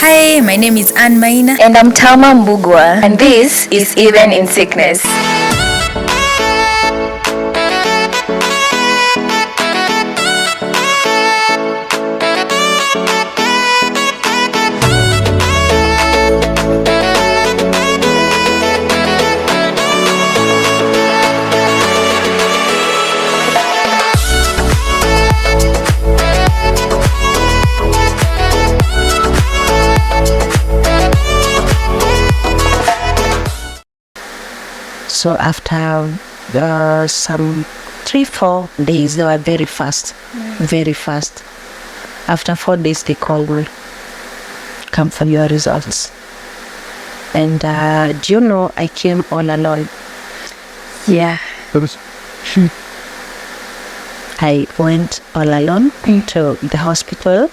Hi, my name is Anne Maina. And I'm Tama Mbugwa. And this is Even in Sickness. So after some 3-4 days, they were very fast, very fast. After 4 days, they called me, come for your results. And do you know, I came all alone. Yeah. I went all alone to the hospital.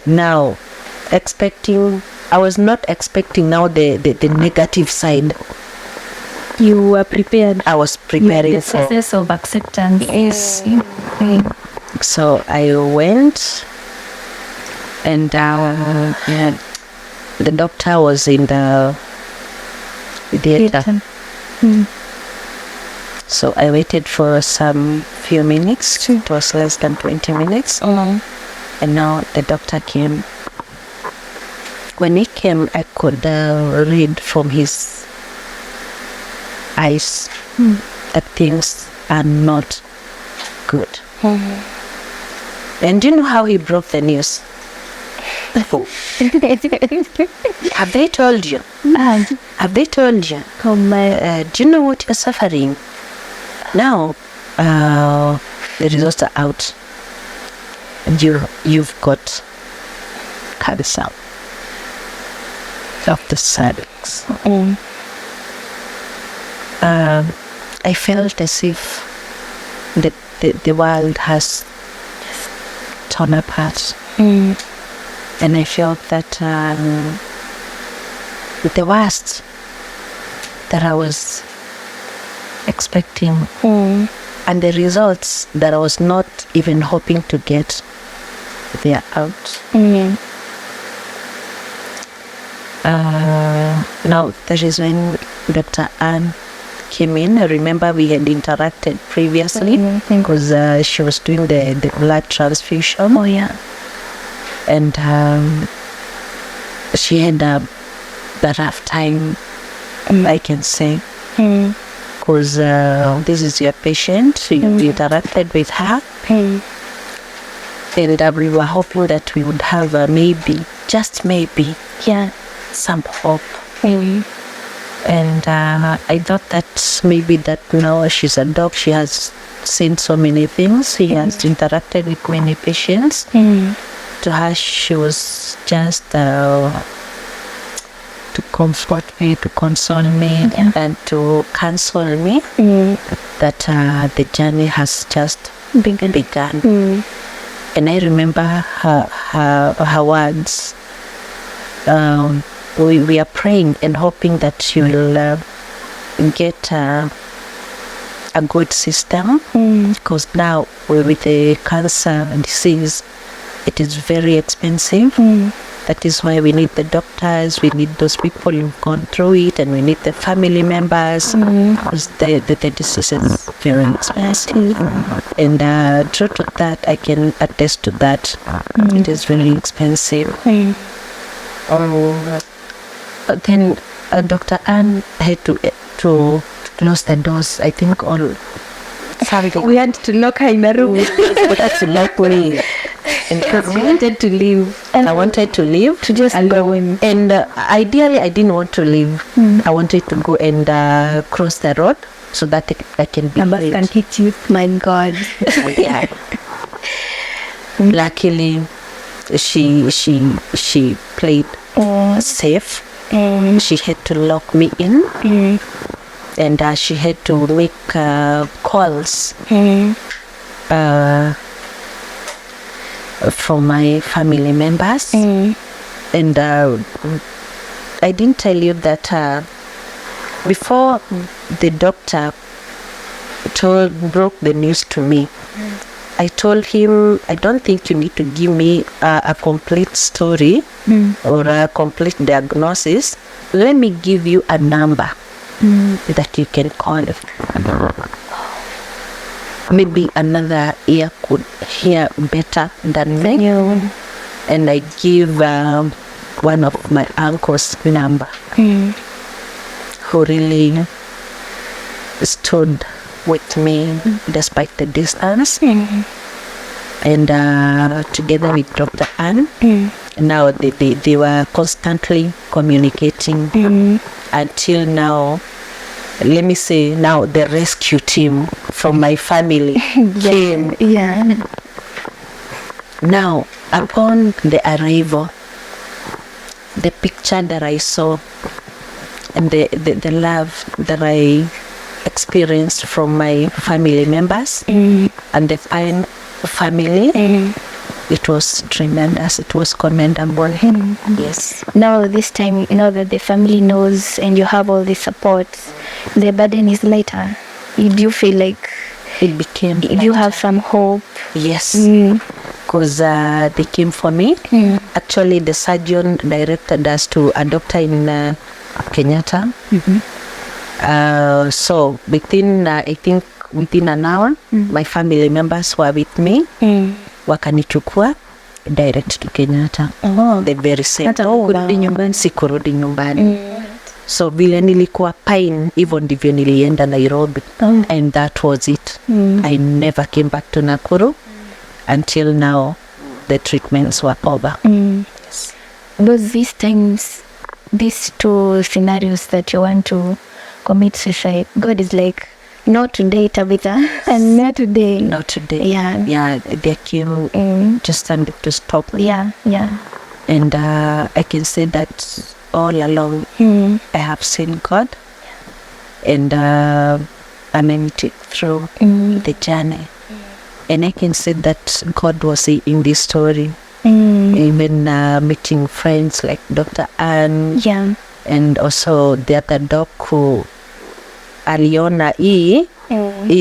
Now, I was not expecting now the negative side. You were prepared. I was preparing the process of acceptance. Yes. So I went, and the doctor was in the theater. So I waited for some few minutes. It was less than 20 minutes. And now the doctor came. When he came, I could read from his eyes that things are not good. And do you know how he broke the news? Have they told you? Have they told you? Do you know what you're suffering? Now, the results are out. And you've got cancer of the cervix. I felt as if the world has torn apart. And I felt that the worst that I was expecting and the results that I was not even hoping to get, they are out. Now, that is when Dr. Anne came in. I remember we had interacted previously because she was doing the blood transfusion. Oh, yeah. And she had a rough time, I can say, because this is your patient. You interacted with her. And we were hoping that we would have maybe, just maybe, some hope. And I thought that maybe that now she's a doc, she has seen so many things, she has interacted with many patients. To her, she was just to comfort me, to console me, and to counsel me that the journey has just begun. And I remember her words. We are praying and hoping that she will get a good system, because now with the cancer disease, it is very expensive. That is why we need the doctors, we need those people who've gone through it, and we need the family members, because the disease is very expensive. And true to that, I can attest to that. It is very expensive. Then Dr. Anne had to close the doors. I think all Saturday. We had to lock her in a room. We had to lock me. And because we wanted to leave. I wanted to leave. To just go in. And ideally, I didn't want to leave. I wanted to go and cross the road so that I can be Numbers can hit you. My God. Yeah. Luckily, she played safe. She had to lock me in, and she had to make calls from my family members. And I didn't tell you that before the doctor broke the news to me, I told him, I don't think you need to give me a complete story or a complete diagnosis. Let me give you a number that you can call. Maybe another ear could hear better than me. Yeah. And I give one of my uncle's number, who really stood with me despite the distance. And together with Dr. Ann, now they were constantly communicating until now. Let me say now the rescue team from my family came. Yeah. Now, upon the arrival, the picture that I saw and the love that I experienced from my family members and the fine family, it was tremendous. It was commendable. Yes. Now this time, now that the family knows and you have all the support, the burden is lighter. Do you feel like It became you have some hope? Yes, because they came for me. Actually, the surgeon directed us to a doctor in Kenyatta. So within, I think within an hour, my family members were with me. Wakanichukua direct to Kenyatta. The very same. Hata kurudi nyumbani. Sikurudi nyumbani. So vile nilikuwa Pine, hivyo ndivyo nilienda Nairobi. And that was it. I never came back to Nakuru until now the treatments were over. Yes. These times, these two scenarios that you want to commit suicide, God is like, not today, Tabitha, and not today. Not today. Yeah. They came just to stop. Yeah. And I can say that all along I have seen God, and I made it through the journey. And I can say that God was in this story. Even meeting friends like Dr. Ann, and also the other doc who aliona hii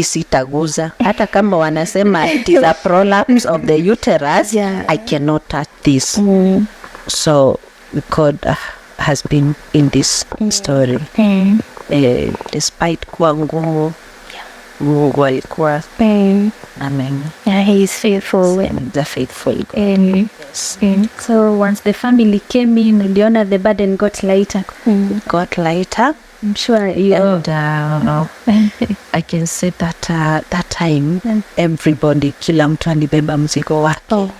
sitaguza. Hata kama wanasema it is a prolapse of the uterus, I cannot touch this. So God has been in this story. Despite kuwa ngumu, Mungu alikuwa. Amen. Yeah, he is faithful. The faithful. So once the family came in, uliona the burden got lighter. Got lighter. I'm sure you. And I can say that that time everybody, kila mtu alibeba mzigo wake.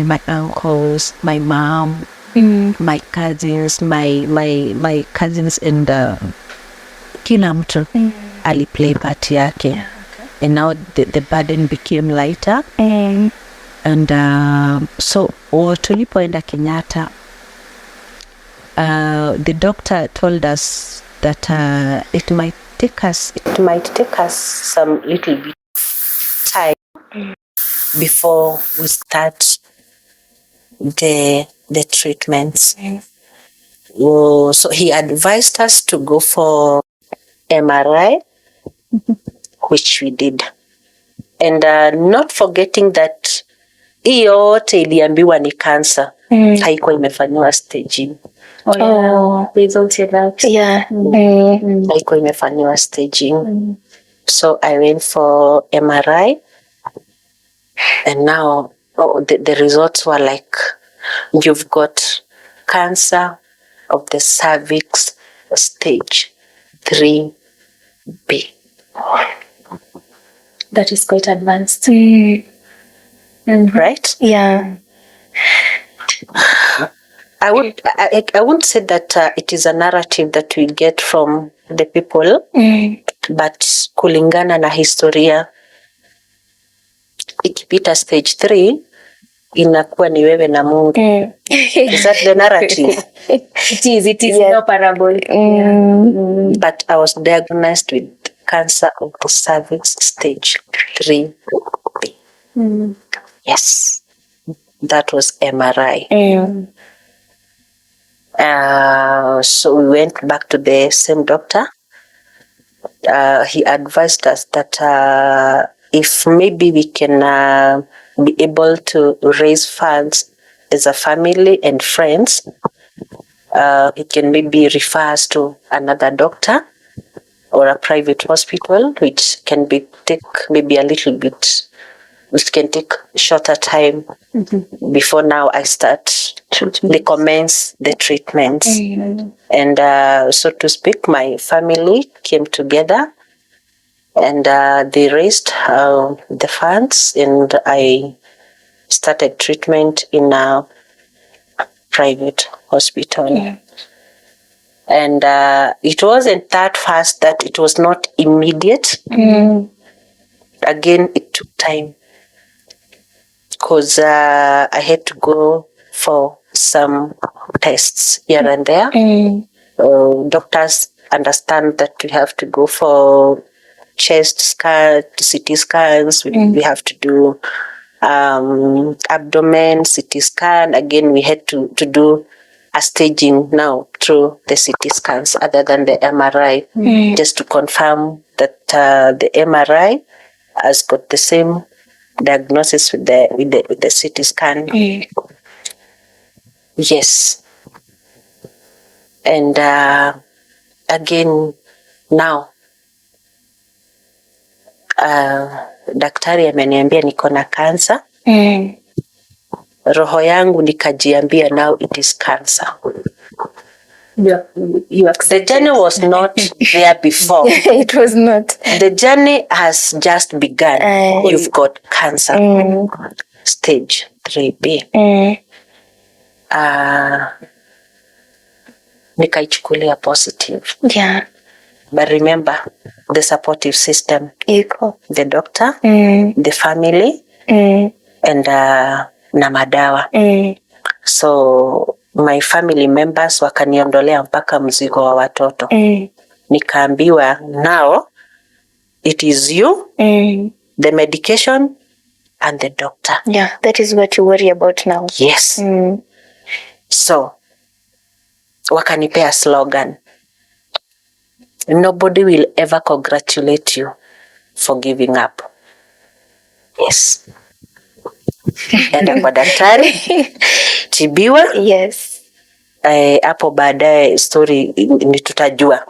My uncles, my mom, my cousins, my cousins, and kila mtu aliplay part yake. And now the burden became lighter. And so tulipoenda Kenyatta, the doctor told us that it might take us some little bit of time before we start the treatments. So he advised us to go for MRI, which we did, and not forgetting that hii yote iliambiwa ni cancer, haikuwa imefanyiwa staging. Haikuwa imefanyiwa staging. So I went for MRI, and now the results were like, you've got cancer of the cervix, stage 3B. That is quite advanced. Right? Yeah. I wouldn't say that it is a narrative that we get from the people, but kulingana na historia, ikipita stage 3 inakuwa ni wewe na Mungu. Is that the narrative? It is no parable. But I was diagnosed with cancer of the cervix, stage 3B. Yes, that was MRI. So we went back to the same doctor. He advised us that if maybe we can be able to raise funds as a family and friends, it can maybe refer us to another doctor or a private hospital, which can take maybe a little bit, which can take shorter time before now I start. They commence the treatment. And so to speak, my family came together and they raised the funds, and I started treatment in a private hospital. And it wasn't that fast, that it was not immediate. Again, it took time because I had to go for some tests here and there. Doctors understand that we have to go for chest scan, CT scans. We have to do abdomen, CT scan. Again, we had to do a staging now through the CT scans other than the MRI, just to confirm that the MRI has got the same diagnosis with the CT scan. Yes. And again, now daktari ameniambia niko na cancer. Roho yangu nikajiambia, now it is cancer. The journey was not there before. It was not. The journey has just begun. You've got cancer. Stage 3B. Nikaichukulia positive. Yeah. But remember, the supportive system. Equal. The doctor, the family, and na madawa. So my family members wakaniondolea mpaka mzigo wa watoto. Nikaambiwa, now it is you, the medication, and the doctor. Yeah, that is what you worry about now. Yes. So wakanipea slogan, nobody will ever congratulate you for giving up. Yes. Enda kwa daktari, tibiwa. Yes. Hapo baadaye story ni tutajua.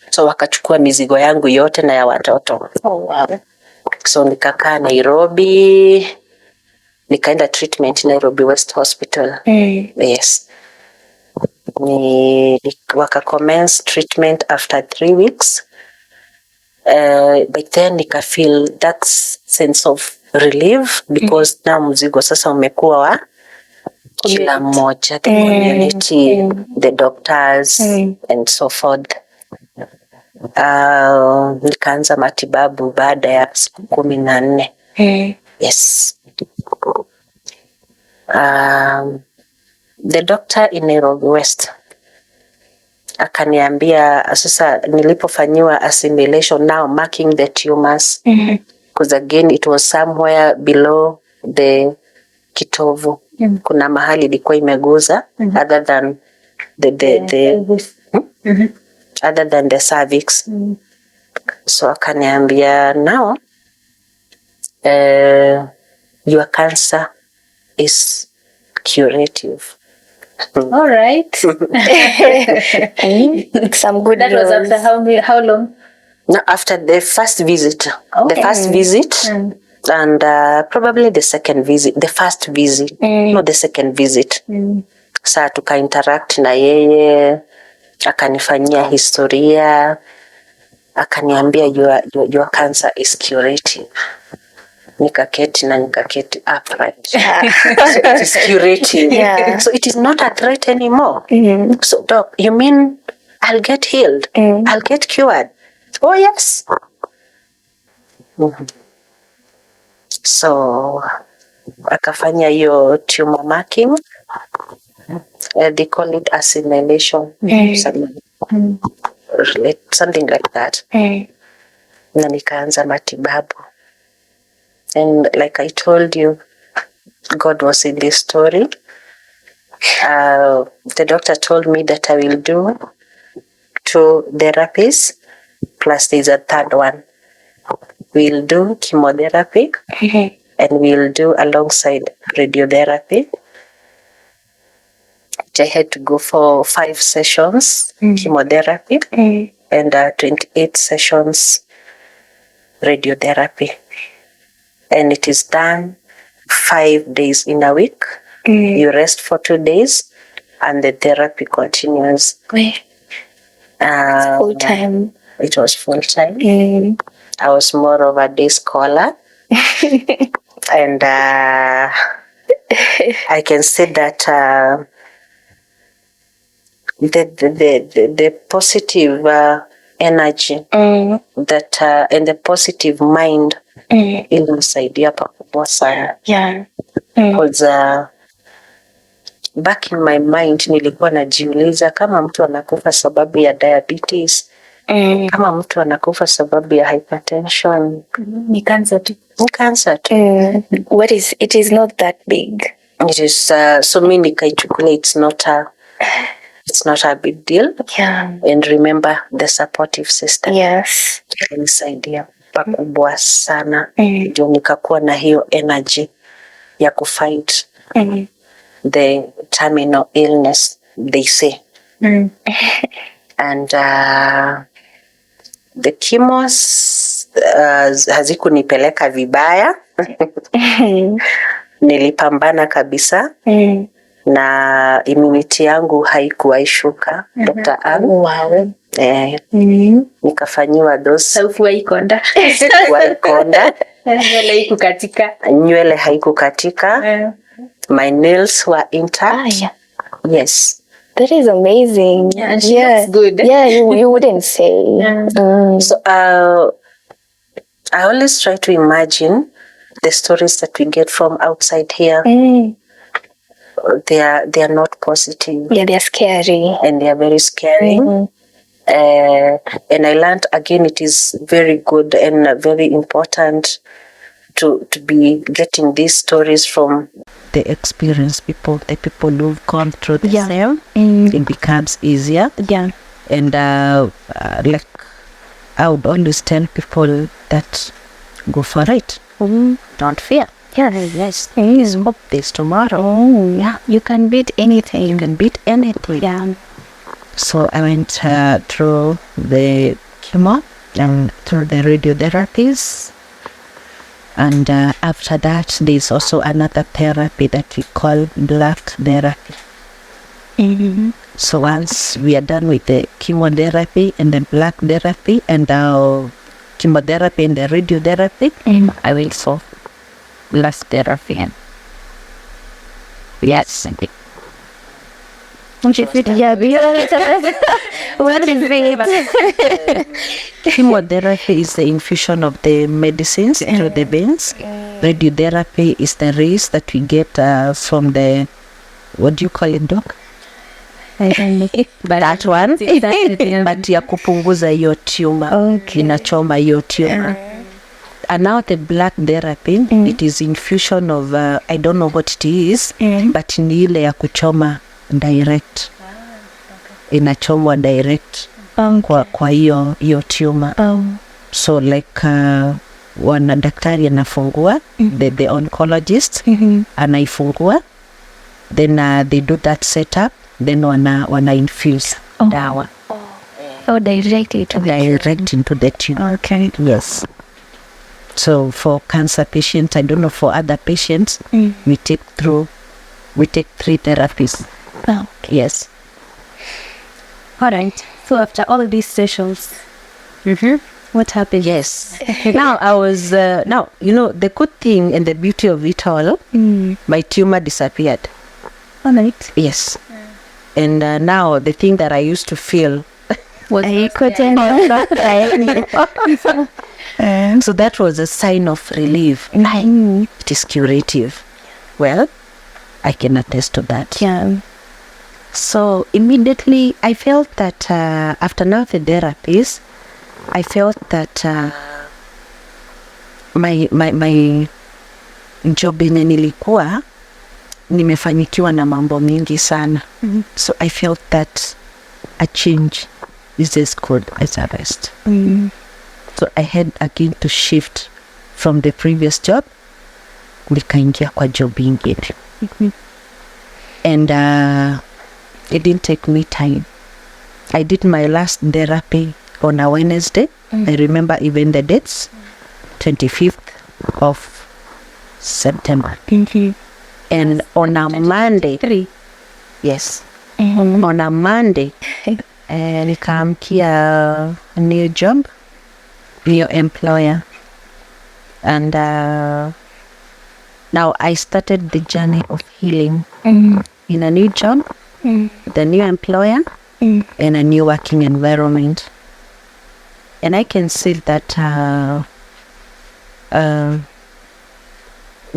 So wakachukua mizigo yangu yote na ya watoto. Oh, wow. So nikakaa Nairobi, nikaenda treatment Nairobi West Hospital. Yes. Waka commence treatment after 3 weeks. But then nika feel that sense of relief because now mzigo sasa umekuwa wa kila mmoja, the community, the doctors, and so forth. Nikaanza matibabu baada ya siku 14. Yes. The doctor in Nairobi West akaniambia sasa, nilipofanyiwa assimilation, now marking the tumors, because again it was somewhere below the kitovu. Kuna mahali ilikuwa imeguza other than other than the cervix. So akaniambia, now your cancer is curative. All right. some good That was after how long? No, after the first visit. Okay. The first visit and probably the second visit. The first visit, not the second visit. Saa tuka interact na yeye, akanifanyia historia, akaniambia your cancer is curative. Nikaketi upright. So it is curative. Yeah. So it is not a threat anymore. So doc, you mean I'll get healed? I'll get cured? Oh yes. So akafanya hiyo tumor marking. They call it assimilation. Something like that. Na nikaanza matibabu. And like I told you, God was in this story. The doctor told me that I will do 2 therapies, plus there's a third one. we'll do chemotherapy and we'll do alongside radiotherapy. I had to go for 5 sessions chemotherapy and 28 sessions radiotherapy. And it is done 5 days in a week. You rest for 2 days and the therapy continues. Full time. It was full time. I was more of a day scholar. And I can say that the positive energy that and the positive mind ilimsaidia pakubwa sana. Because back in my mind nilikuwa najiuliza kama mtu anakufa sababu ya diabetes, kama mtu anakufa sababu ya hypertension, Ni cancer tu. It is not that big. It is so many nikaichukulia it's not a big deal. And remember the supportive system. Yes. Ilisaidia pakubwa sana. Ndio nikakuwa na hiyo energy ya kufight the terminal illness they say. And the chemos hazikunipeleka vibaya. Nilipambana kabisa. Na immunity yangu haikuwahi shuka. Dr. Ann. Wow. Nikafanyiwa dose. Saufu haikonda. Nywele haikukatika. My nails were intact. Yes. That is amazing. Yeah, and she looks good. Yeah, you wouldn't say. So I always try to imagine the stories that we get from outside here. They are not positive. Yeah, they're scary. And they are very scary. And I learned again it is very good and very important to be getting these stories from the experienced people, the people who've gone through the same. It becomes easier. And like I would always tell people that go for it. Don't fear. Yes. Hope there's tomorrow. You can beat anything. You can beat anything. So I went through the chemo and through the radiotherapies. And after that, there's also another therapy that we call black therapy. So once we are done with the chemotherapy and the black therapy and the chemotherapy and the radiotherapy, I will solve black therapy. Yes. What is it? Chemotherapy is the infusion of the medicines into the veins. Radiotherapy is the rays that we get from the, what do you call it, doc? That one. But ya kupunguza hiyo tumor. Inachoma hiyo tumor. And now the black therapy, it is infusion of, I don't know what it is, but ni ile ya kuchoma direct. Inachomwa direct kwa hiyo tumor. So like wana daktari anafungua, the oncologist anaifungua, then they do that setup, then wana infuse dawa. Direct into the tumor. Okay. Yes. So for cancer patients, I don't know, for other patients, we take 3 therapies. Yes. Alright. So after all of these sessions, what happened? Yes. Now I was, now, you know, the good thing and the beauty of it all, my tumor disappeared. Alright. Yes. And now the thing that I used to feel was I couldn't. So that was a sign of relief. It is curative. Well, I can attest to that. Yeah. So immediately I felt that after now the therapies, I felt that my job yenye nilikuwa nimefanikiwa na mambo mingi sana. So I felt that a change is as good as a rest. So I had again to shift from the previous job, nikaingia kwa job ingine. And it didn't take me time. I did my last therapy on a Wednesday. I remember even the dates, 25th of September. And on a Monday, yes, on a Monday, nikaamkia a new job, new employer. And now I started the journey of healing in a new job, the new employer, and a new working environment. And I can say that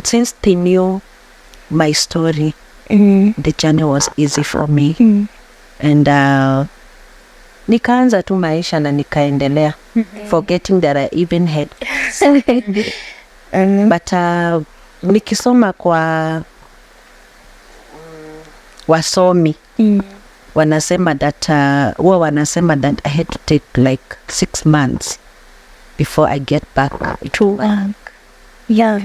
since they knew my story, the journey was easy for me. And nikaanza tu maisha na nikaendelea, forgetting that I even had. But nikisoma kwa wasomi, wanasema that wanasema that I had to take like 6 months before I get back to work. Yeah.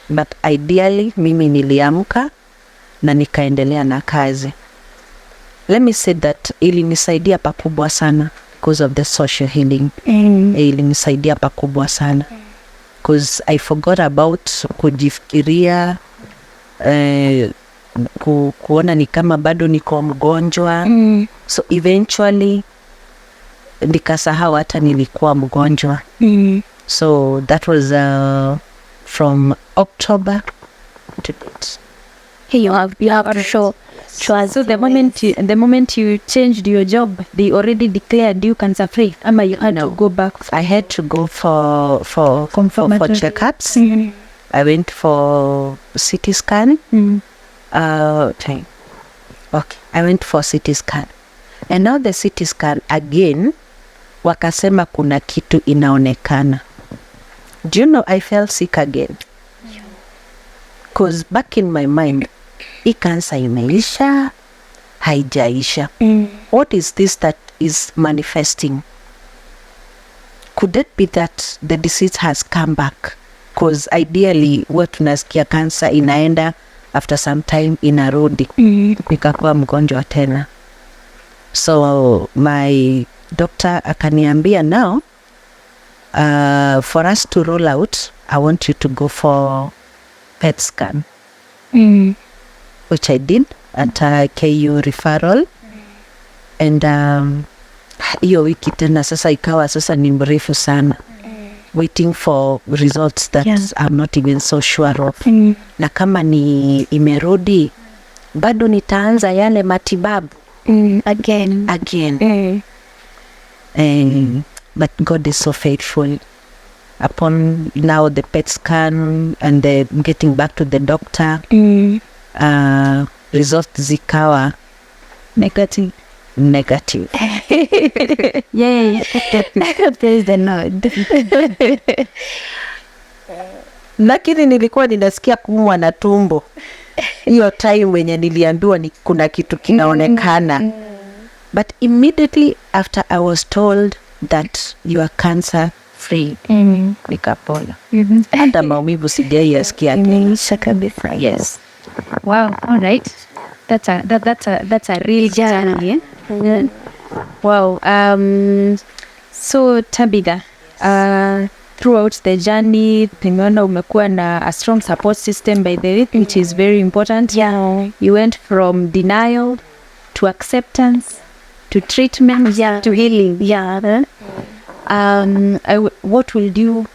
But ideally mimi niliamka na nikaendelea na kazi. Let me say that ilinisaidia pakubwa sana because of the social healing. Ilinisaidia pakubwa sana because I forgot about kujifikiria, kuona ni kama bado niko mgonjwa. So eventually nikasahau hata nilikuwa mgonjwa. So that was from October to date. Hey, you have to show. So the moment you changed your job, they already declared you cancer free. Ama you had to go back. I had to go for checkups. I went for CT scan. Okay. I went for CT scan. And now the CT scan again, wakasema kuna kitu inaonekana. Do you know I felt sick again? Because back in my mind, hii cancer imeisha, haijaisha. What is this that is manifesting? Could it be that the disease has come back? Because ideally, what tunasikia cancer inaenda, after some time inarudi. Nikakuwa mgonjwa tena. So my doctor akaniambia now, for us to roll out, I want you to go for PET scan. Which I did at KU referral. And hiyo wiki tena sasa ikawa sasa ni mrefu sana. Waiting for results that I'm not even so sure of. Na kama ni imerudi, bado nitaanza yale matibabu. Again. But God is so faithful. Upon now the PET scan and the getting back to the doctor, results zikawa negative. Yeah. There's the nod. Lakini nilikuwa ninasikia kuumwa na tumbo. Hiyo time wenye niliambiwa ni kuna kitu kinaonekana. But immediately after I was told that you are cancer free, nikapona. Hata maumivu sijaiasikia tena. Yes. Wow. All right. That's a real journey. Wow. So Tabitha, throughout the journey, tumeona umekuwa na a strong support system by the way, which is very important. Yeah. You went from denial to acceptance to treatment to healing. Yeah. What will you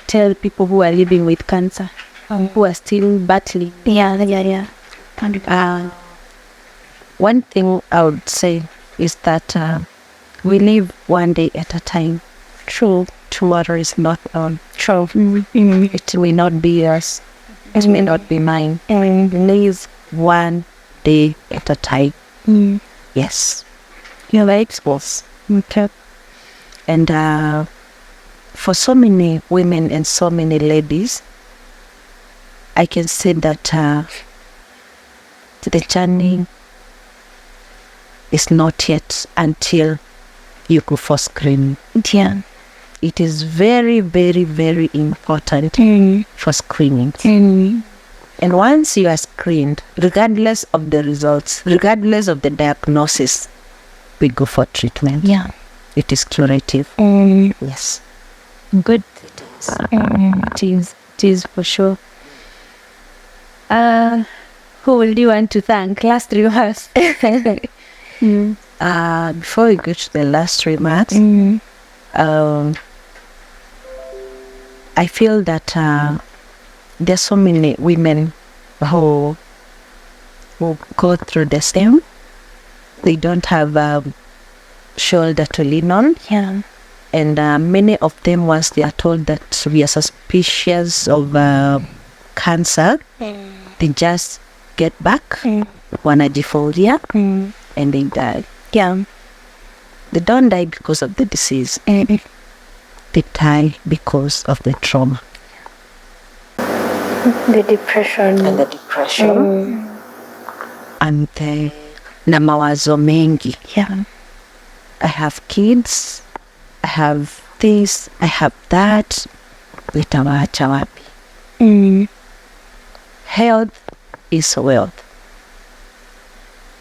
tell people who are living with cancer, who are still battling? Yeah. One thing I would say is that we live one day at a time. True. Tomorrow is not on. True. It may not be yours. It may not be mine. Live one day at a time. Yes. You're right. Yes. Okay. And for so many women and so many ladies, I can say that the journey is not yet until you go for screening. Yeah. It is very, very, very important for screening. And once you are screened, regardless of the results, regardless of the diagnosis, we go for treatment. Yeah. It is curative. Yes. Good. It is for sure. Who will you want to thank? Last remarks. Before we go to the last remarks, I feel that there's so many women who go through the same. They don't have a shoulder to lean on. Yeah. And many of them, once they are told that we are suspicious of cancer, they just get back, wanajifaulia, and they die. Yeah. They don't die because of the disease. They die because of the trauma. The depression. And the depression. And the na mawazo mengi. Yeah. I have kids, I have this, I have that. Litawaacha wapi? Health is wealth.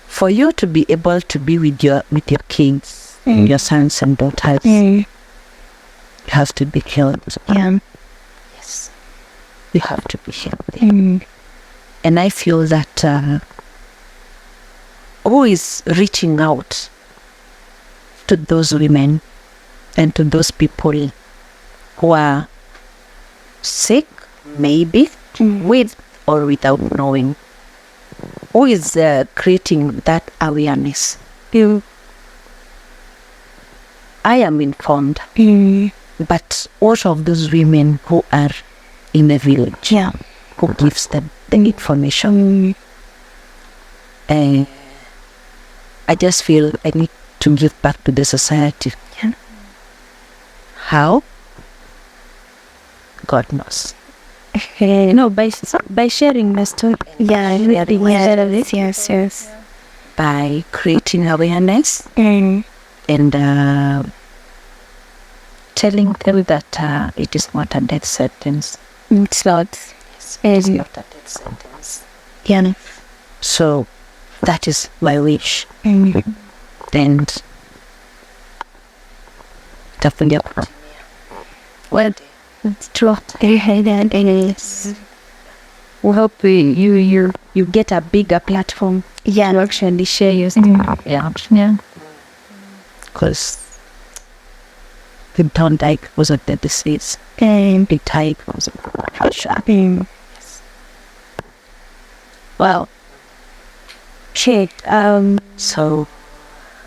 For you to be able to be with your kids, your sons and daughters, you have to be healthy. Yeah. Yes. You have to be healthy. And I feel that who is reaching out to those women and to those people who are sick, maybe, with or without knowing, who is creating that awareness? I am informed, but what of those women who are in the village? Yeah. Who gives them the information? I just feel I need to give back to the society. Yeah. How? God knows. No, by sharing the story. Yeah. Yes. By creating awareness Mm. and telling them that it is not a death sentence. It's not. Yes, it is not a death sentence. Yeah. So that is my wish. Mm. And definitely. Well, it's true. Yes. We hope you get a bigger platform Yeah. to actually share your story. Yeah. Because they don't die because of the disease. They die because of the pressure. Wow. Shit. So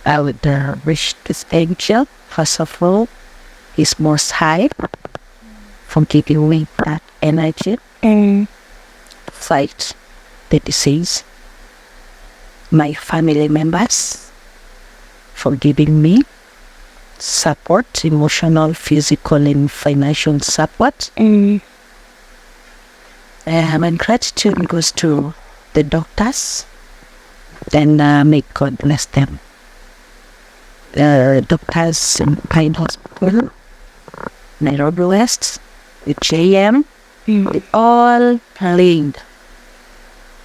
I would wish this angel, first of all, is most high for giving me that energy, fight the disease. My family members for giving me support, emotional, physical, and financial support. My gratitude goes to the doctors. Then may God bless them. Doctors in Pine Hospital, Nairobi West, the JM, they all played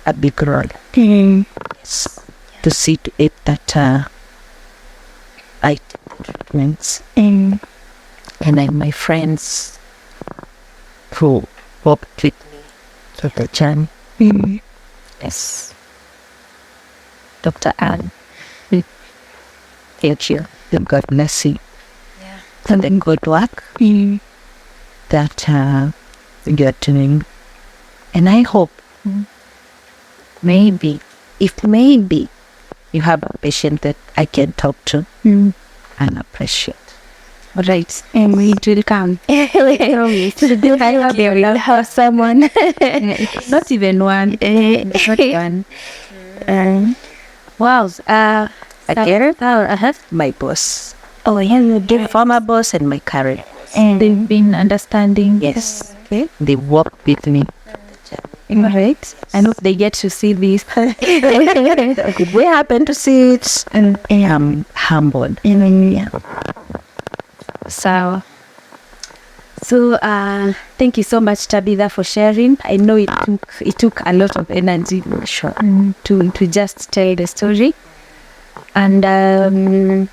a big role. Yes, to see to it that I take the treatments. And my friends who worked with me through the journey. Yes. Dr. Anne. Thank you. God bless you. Yeah. For the good work that you're doing. And I hope maybe you have a patient that I can talk to and appreciate. All right. And it will come. I will have someone. Not even one. Not one. Wow. Again, my boss. Oh, yeah, you Former boss and my current. And they've been understanding. Yes. Okay. They work with me. Right. I hope they get to see this. If we happen to see it, and I am humbled. Yeah. So thank you so much, Tabitha, for sharing. I know it took a lot of energy, Sure. to just tell the story. And there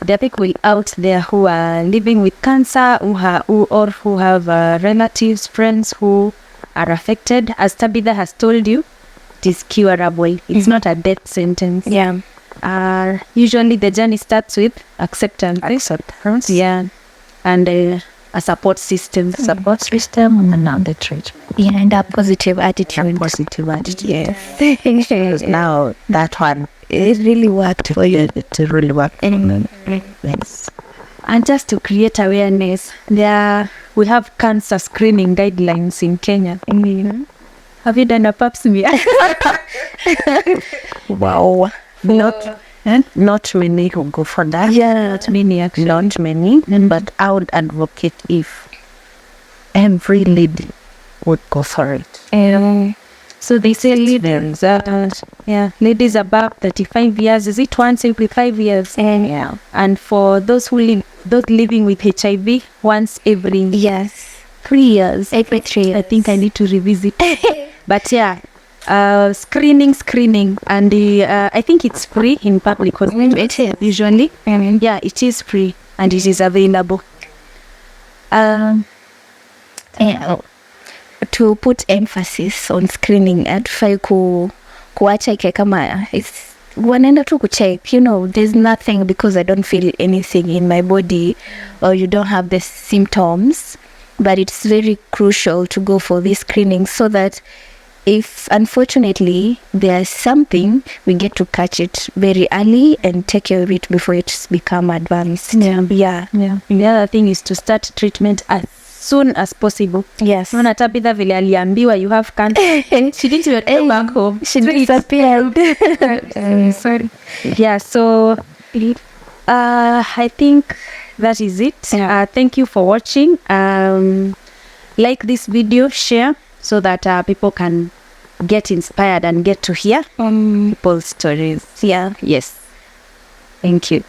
are people out there who are living with cancer, who have relatives, friends who are affected. As Tabitha has told you, it is curable. It's not a death sentence. Yeah. Usually the journey starts with acceptance. Yeah. And a support system. And now the treatment. Yeah, and a positive attitude. Positive attitude. Yes. Now that one, It really worked for you. it really worked. Yes. And just to create awareness, we have cancer screening guidelines in Kenya. Have you done a pap smear? Wow. Not many who go for that. Yeah. Not many, actually. Not many, but I would advocate if every lady would go for it. So they say ladies, ladies above 35 years, is it once every 5 years? Yeah. And for those those living with HIV, once every Yes. 3 years. Every 3 years. I think I need to revisit. But yeah, screening, and I think it's free in public hospitals. It is. Usually. Yeah, it is free and it is available. Yeah. To put emphasis on screening, atufai kuacha ike kama wanaenda tu kucheck, there's nothing because I don't feel anything in my body or you don't have the symptoms, but it's very crucial to go for this screening so that if unfortunately there's something, we get to catch it very early and take care of it before it's become advanced. Yeah. The other thing is to start treatment as soon as possible. Yes. Naona Tabitha vile aliambiwa you have cancer. She didn't even go back home. She disappeared. Sorry. Yeah, so I think that is it. Yeah. Thank you for watching. Like this video, share so that people can get inspired and get to hear people's stories. Yeah. Yes. Thank you.